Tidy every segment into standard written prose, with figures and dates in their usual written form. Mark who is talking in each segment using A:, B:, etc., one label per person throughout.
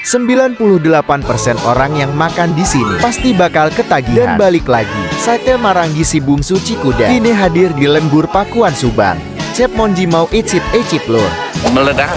A: 98% orang yang makan di sini pasti bakal ketagihan dan balik lagi. Sate Marangi Si Bungsu Cikuda kini hadir di Lembur Pakuan Subang. Chef Monji mau icip lur.
B: Meledak.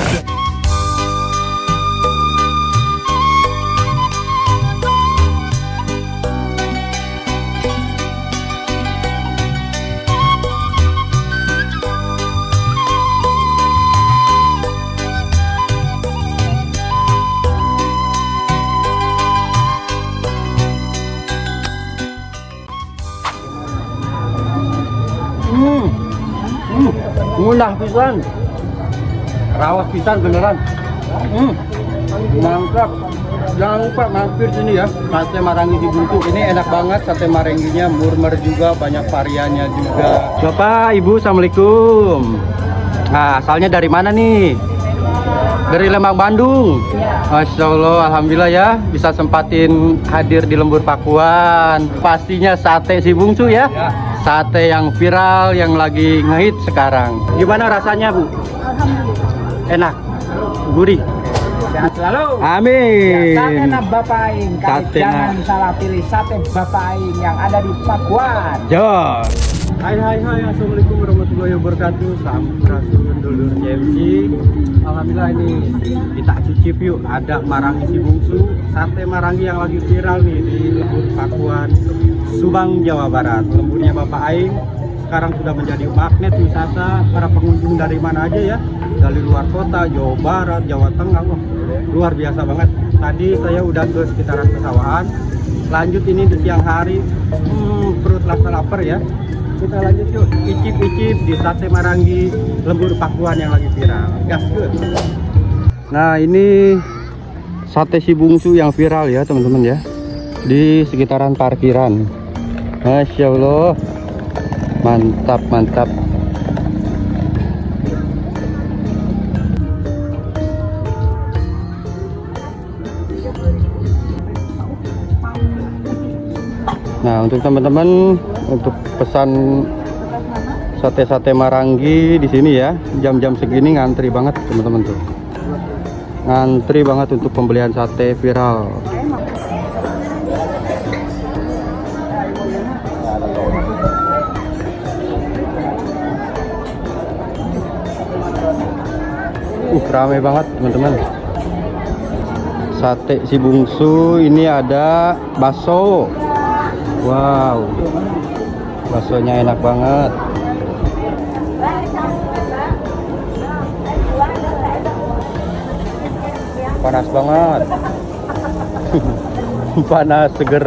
C: Mudah pisan, rawas pisan beneran. Mantap. Jangan lupa mampir sini ya, Sate Marangi Si Bungsu. Ini enak banget sate maranginya, murmer juga, banyak variannya juga. Bapak, Ibu, Assalamualaikum. Nah, asalnya dari mana nih? Dari Lembang, Bandung. Masya Allah, alhamdulillah ya, bisa sempatin hadir di Lembur Pakuan. Pastinya sate Si Bungsu ya. Sate yang viral, yang lagi ngehit sekarang. Gimana rasanya, Bu?
D: Alhamdulillah.
C: Enak, gurih.
D: Sehat selalu.
C: Amin.
D: Ya, sate Bapak Aing. Jangan salah pilih sate Bapak Aing yang ada di Pakuan.
C: Jos. Hai, assalamualaikum warahmatullahi wabarakatuh. Sampurasun dulur CMC. Alhamdulillah ini kita cicip yuk. Ada Marangi Si Bungsu, sate Marangi yang lagi viral nih di Lembur Pakuan Subang, Jawa Barat. Lemburnya Bapak Aing sekarang sudah menjadi magnet wisata para pengunjung dari mana aja ya, dari luar kota, Jawa Barat, Jawa Tengah. Wah, luar biasa banget. Tadi saya udah ke sekitaran pesawahan. Lanjut ini di siang hari, perut lapar ya. Kita lanjut yuk, icip-icip di sate Marangi Lembur Pakuan yang lagi viral. Gas good. Nah, ini sate Si Bungsu yang viral ya teman-teman ya, di sekitaran parkiran. Masya Allah, mantap. Nah, untuk teman-teman, untuk pesan sate-sate Marangi di sini ya, jam-jam segini ngantri banget teman-teman tuh. Ngantri banget untuk pembelian sate viral. Ramai banget teman-teman. Sate Si Bungsu ini ada bakso. Wow, baksonya enak banget. Panas banget. Panas seger.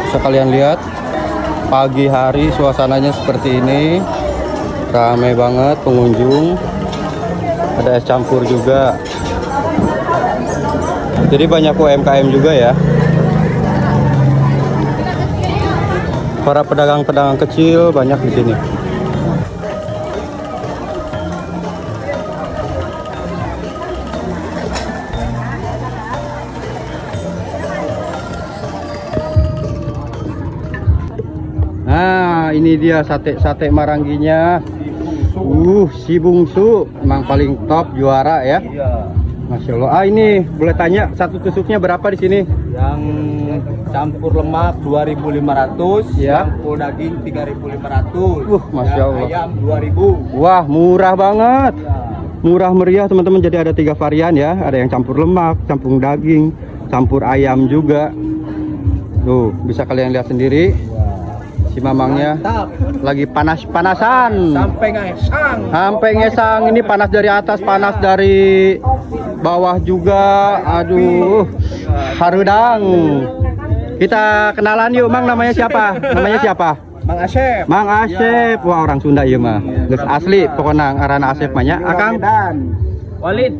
C: Bisa kalian lihat pagi hari suasananya seperti ini, ramai banget pengunjung. Ada es campur juga. Jadi banyak UMKM juga ya. Para pedagang-pedagang kecil banyak di sini. Nah, ini dia sate Maranginya. Si Bungsu emang paling top, juara ya. Masya Allah. Ini boleh tanya, satu tusuknya berapa di sini?
E: Yang campur lemak 2.500,
C: ya.
E: Yang full daging 3.500.
C: Masya Allah.
E: Ayam 2.000.
C: Wah, murah banget. Murah meriah teman-teman. Jadi ada 3 varian ya. Ada yang campur lemak, campur daging, campur ayam juga. Tuh, bisa kalian lihat sendiri. Si mamangnya lagi panas-panasan. Sampai ngesang. Ini panas dari atas, panas dari bawah juga. Aduh, harudang. Kita kenalan yuk, Mang. Namanya siapa?
E: Mang Asep.
C: Mang Asep. Wah, orang Sunda ya mah. Geus asli pokoknya arana Asep mah nya. Akang
E: Walid.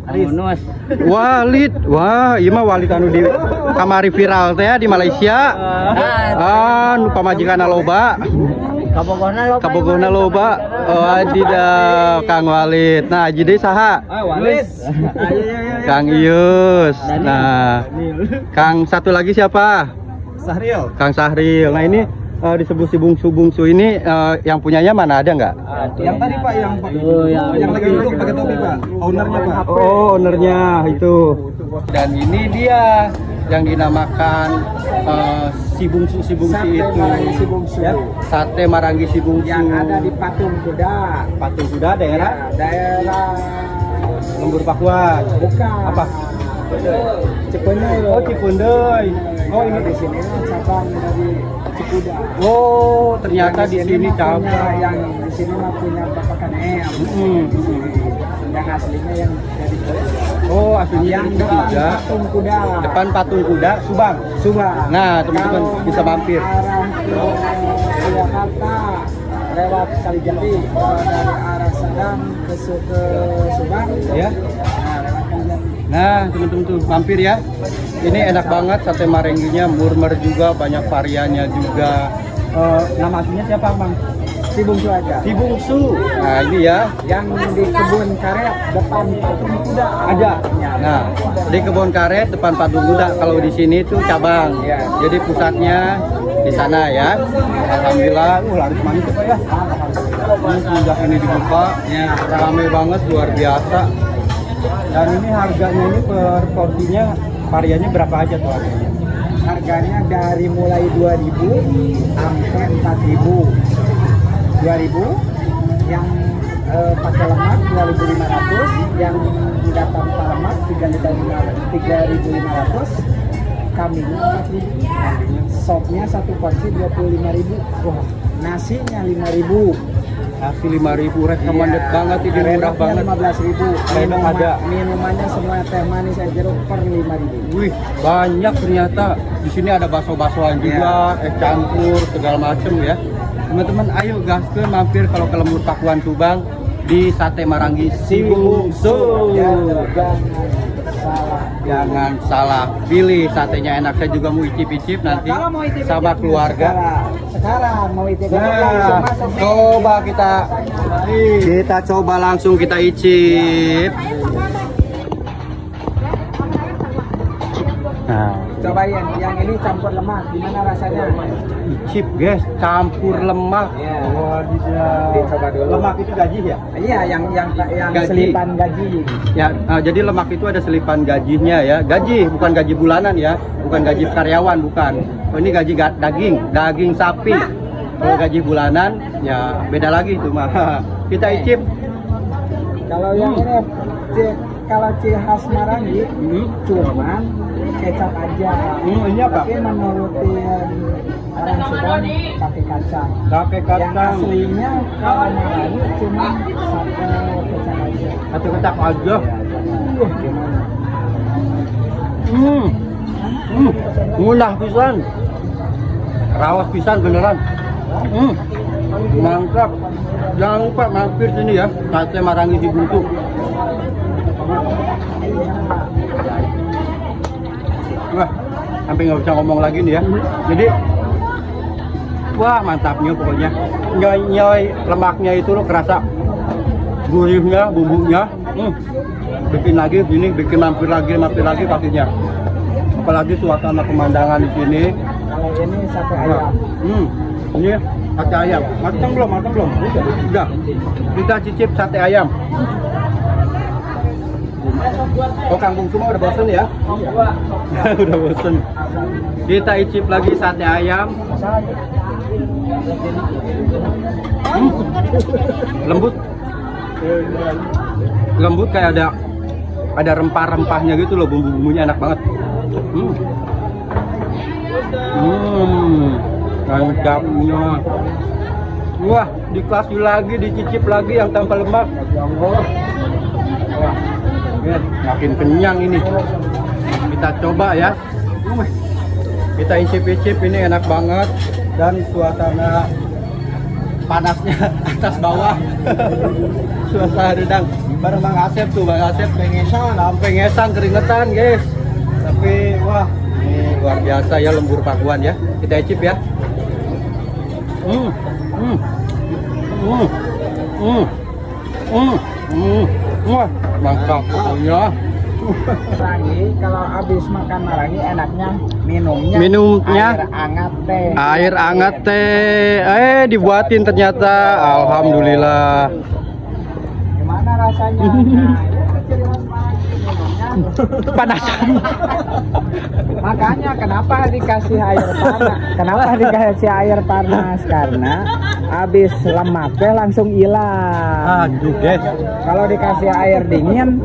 C: Walid. Wah, iya mah Walid anu di kamari viral teh di Malaysia. Nu pamajikanna loba. Kabogona loba. Oh, adidaw Kang Walid. Nah, jadi saha?
E: Walid.
C: Kang Ius. Nah, Kang satu lagi siapa?
E: Sahril.
C: Kang Sahril. Nah, ini disebut si bungsu ini yang punyanya mana, ada nggak?
E: Yang tadi Pak, yang lagi duduk pakai topi Pak, ownernya Pak.
C: Oh, ownernya itu. Dan ini dia yang dinamakan si bungsu itu.
D: Marangi si bungsu.
C: Ya, sate Marangi si bungsu.
D: Yang ada di Patung Kuda.
C: Patung Kuda daerah
D: Ya, daerah
C: Lembur Pakuan.
D: bukan.
C: Apa?
D: Cipeneu.
C: Oh, Cipundeui. Oh, ini
D: di sini cabang dari Cikuda.
C: Oh, ternyata di sini
D: mah punya-
C: cabang.
D: yang di sini mah punya Bapak Kanem. Yang aslinya yang dari
C: Oh, aslinya
D: yang
C: itu
D: depan
C: juga.
D: Patung Kuda.
C: Depan Patung Kuda, Subang.
D: Subang.
C: Nah, teman-teman
D: Kalau
C: bisa mampir.
D: arah ke Jakarta lewat Kalijati, kalau dari arah Sadang ke Subang,
C: Ya.
D: nah lewat Kalijati.
C: Nah, teman-teman tuh mampir ya. Ini enak banget sate Maranginya, murmer juga, banyak variannya juga. Nama aslinya siapa, Bang?
D: Si bungsu aja.
C: Si Bungsu. Nah, ini ya.
D: Yang di kebun karet depan Patung Kuda
C: Ada.
D: Ya.
C: Nah, di Kebun Karet depan Patung Kuda. Kalau di sini tuh cabang.
D: Ya.
C: Jadi pusatnya di sana ya. Alhamdulillah, laris manis ya Pak ya. Ini semenjak ini dibuka, ya ramai banget, luar biasa. Dan ini harganya ini per porsinya variannya berapa aja tuh harganya?
D: Harganya dari mulai 2.000 sampai 4.000. 2.000 yang pakai lemak 2.500, yang tidak tanpa lemak 3.500, kambingnya 4.000, sopnya satu porsi 25.000, wah nasinya 5.000.
C: Nasi 5.000, recommended banget, ini murah banget.
D: 15.000.
C: Rendang ada.
D: Minumannya semua teh manis es jeruk per 5.000.
C: Wih, banyak ternyata. Di sini ada bakso-baksoan juga, campur segala macem ya. Teman-teman, ayo gaskeun mampir kalau ke Lembur Pakuan Subang di Sate Marangi si Bungsu. Jangan salah pilih, satenya enak. Saya juga mau icip-icip nanti
D: Kalau mau icip-icip
C: sama keluarga.
D: sekarang mau icip
C: Nah, coba kita coba langsung kita icip. Nah,
D: cobain yang ini campur lemak, gimana rasanya?
C: icip guys, campur lemak.
D: Ya.
C: Wadidaw.
D: Dicoba dulu.
C: Lemak itu gaji ya?
D: Iya, yang
C: Gaji.
D: selipan gaji.
C: Ya, jadi lemak itu ada selipan gajinya ya. Gaji, bukan gaji bulanan ya, bukan gaji karyawan, bukan. Oh, ini gaji daging sapi. Kalau gaji bulanan, ya beda lagi itu mah. Kita icip.
D: Kalau yang ini kalau ciri khas Marangi cuman kecap aja.
C: Ini apa?
D: Tapi menurutin orang Subang pakai kacang.
C: Pakai
D: Yang
C: kacang.
D: aslinya kalau Marangi cuma satu kecap aja.
C: Satu kecap aja.
D: Gimana?
C: Munah pisan. Rawas pisan beneran. Mantap. Jangan lupa mampir sini ya, Sate Marangi si Bungsu. Wah, sampai nggak bisa ngomong lagi nih ya. Jadi, wah mantapnya pokoknya. Nyoy lemaknya itu lo kerasa, gurihnya, bumbunya. Bikin lagi sini, bikin mampir lagi pastinya. Apalagi suasana pemandangan di sini.
D: Kalau ini sate ayam.
C: Ini sate ayam. Matang belum? Udah. Kita cicip sate ayam. Oh, Kang Bungsu mah udah bosen ya? Udah bosen. Kita icip lagi sate ayam. Lembut kayak ada rempah-rempahnya gitu loh, bumbu-bumbunya enak banget. Mantapnya. Wah, dikasih lagi, dicicip lagi yang tanpa lemak. Wah, makin kenyang ini. Kita coba ya. Kita icip-icip, ini enak banget. Dan suasana panasnya atas bawah. Suasana redang. Bareng Bang Asep tuh, Bang Asep pengesan, sampai ngesan keringetan guys. Tapi wah, ini luar biasa ya Lembur Pakuan ya. Kita icip ya. Wah, mantap pokoknya.
D: Marangi, kalau habis makan marangi enaknya minumnya
C: Minumnya?
D: air hangat teh.
C: Air hangat teh. Dibuatin ternyata. Alhamdulillah.
D: Gimana rasanya? Nah, itu ciri khas Marangi, minumnya
C: Panasan.
D: makanya kenapa dikasih air panas? Kenapa dikasih air panas? Karena habis lemaknya langsung hilang.
C: Aduh, guys.
D: Kalau dikasih air dingin,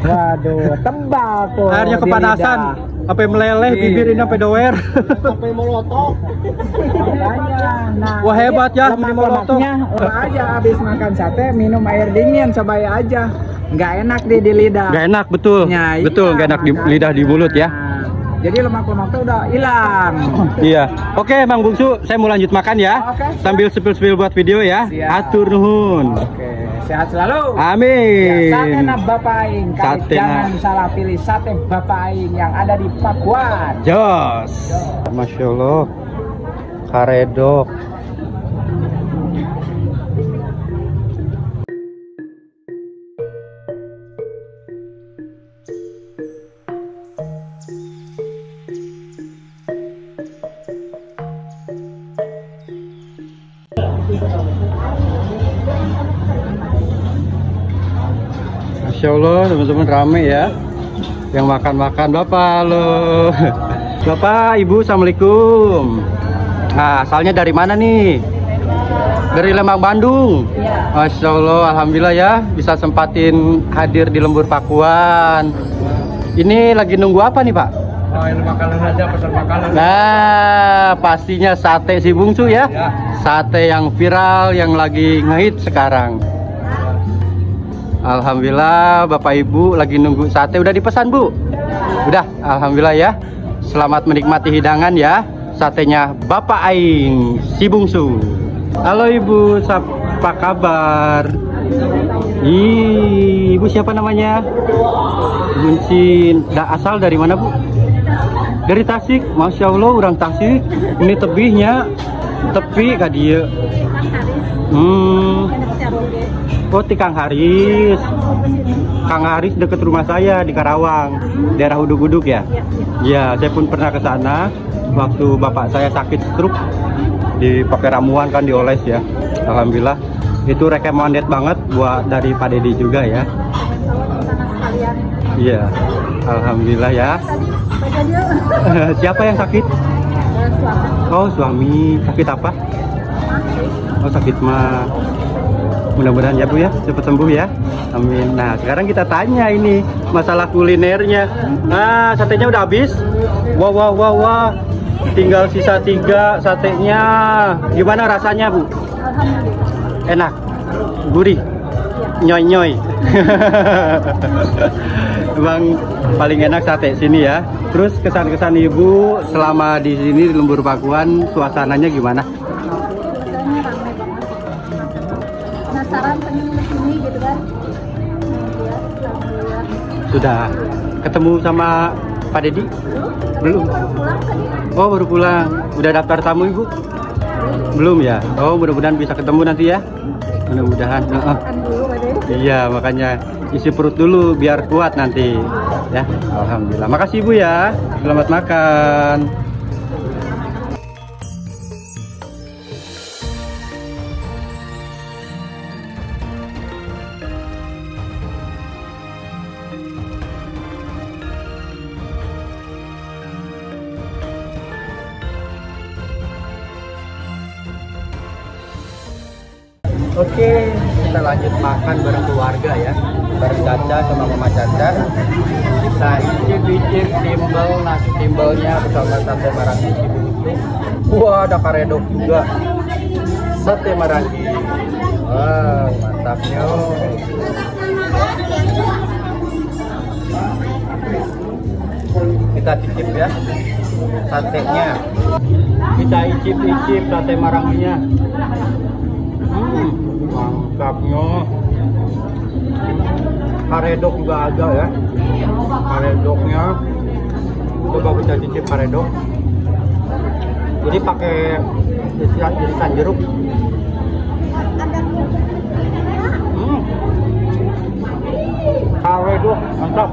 D: waduh, tebal tuh.
C: Airnya
D: di
C: kepanasan.
D: lidah.
C: Sampai meleleh bibir ini sampai doer.
D: Sampai molotok. Makanya, nah,
C: Wah, hebat ya, ini molotok.
D: lemak-lemaknya lemak aja habis makan sate minum air dingin cobain aja. Nggak enak di lidah.
C: Gak enak, betul.
D: Ya, iya,
C: Betul, gak enak di
D: makanya.
C: lidah, di mulut ya.
D: Nah, jadi lemak-lemaknya udah hilang.
C: Iya. Oke, Mang Bungsu, saya mau lanjut makan ya.
D: Oke.
C: Sambil spill-spill buat video ya.
D: Siap.
C: Atur nuhun.
D: Oke, sehat selalu.
C: Amin.
D: Ya, sate na Bapak Aing. Kali
C: Sate
D: jangan
C: na.
D: salah pilih sate Bapak Aing yang ada di Pakuan.
C: Jos. Masya Allah. Karedok. Masya Allah, teman-teman, rame ya yang makan-makan. Bapak, halo. Bapak, Ibu, Assalamualaikum. Nah, asalnya dari mana nih? Dari Lembang, Bandung. Masya Allah, Alhamdulillah ya bisa sempatin hadir di Lembur Pakuan. Ini lagi nunggu apa nih, Pak?
E: Oh, ini makanan aja, pesan makanan.
C: Nah, pastinya sate si Bungsu ya.
E: Ya.
C: Sate yang viral, yang lagi ngehit sekarang. Alhamdulillah, Bapak Ibu lagi nunggu sate. Udah dipesan, Bu? Udah, Alhamdulillah ya. Selamat menikmati hidangan ya. Satenya Bapak Aing, si Bungsu. Halo Ibu, apa kabar? Ibu siapa namanya? Buncin. Asal dari mana, Bu? Dari Tasik. Masya Allah, orang Tasik. Ini tebihnya. Tepi kak dia. Oh, di Kang Haris. Kang Haris deket rumah saya di Karawang, daerah Udug-Udug ya. Ya, saya pun pernah ke sana waktu bapak saya sakit stroke, dipakai ramuan kan, dioles ya. Alhamdulillah, itu recommended banget buat dari Pak Dedi juga ya. Iya, alhamdulillah ya. Siapa yang sakit? Oh, suami. Sakit apa? Oh, sakit mah. Mudah-mudahan ya Bu ya, cepat sembuh ya. Amin. Nah, sekarang kita tanya ini masalah kulinernya. Nah, satenya udah habis. Wah. Tinggal sisa 3 satenya. Gimana rasanya, Bu? Enak. Gurih. Nyoy. Bang, paling enak sate sini ya. Terus kesan-kesan Ibu selama di sini di Lembur Pakuan, suasananya gimana?
B: Penasaran pengen kesini gitu kan.
C: Sudah ketemu sama Pak Dedi? Belum.
B: Pulang tadi.
C: Oh, baru pulang. Udah daftar tamu Ibu? Belum ya? Oh, mudah-mudahan bisa ketemu nanti ya. Mudah-mudahan.
B: Makan dulu Pak.
C: Iya, makanya isi perut dulu biar kuat nanti. Ya, alhamdulillah. Makasih Ibu ya. Selamat makan. Oke, kita lanjut makan bareng keluarga ya, bareng Caca sama Mama Caca. Kita icip timbel, nasi timbelnya bersama sate marangi si Bungsu. Wah, ada karedok juga, sate marangi. Wah, mantapnya. Kita cicip ya satenya. Kita icip sate maranginya. Mantapnya. Karedok juga ada ya. Karedoknya coba kita cicip karedok. Jadi pakai irisan jeruk. itu mantap.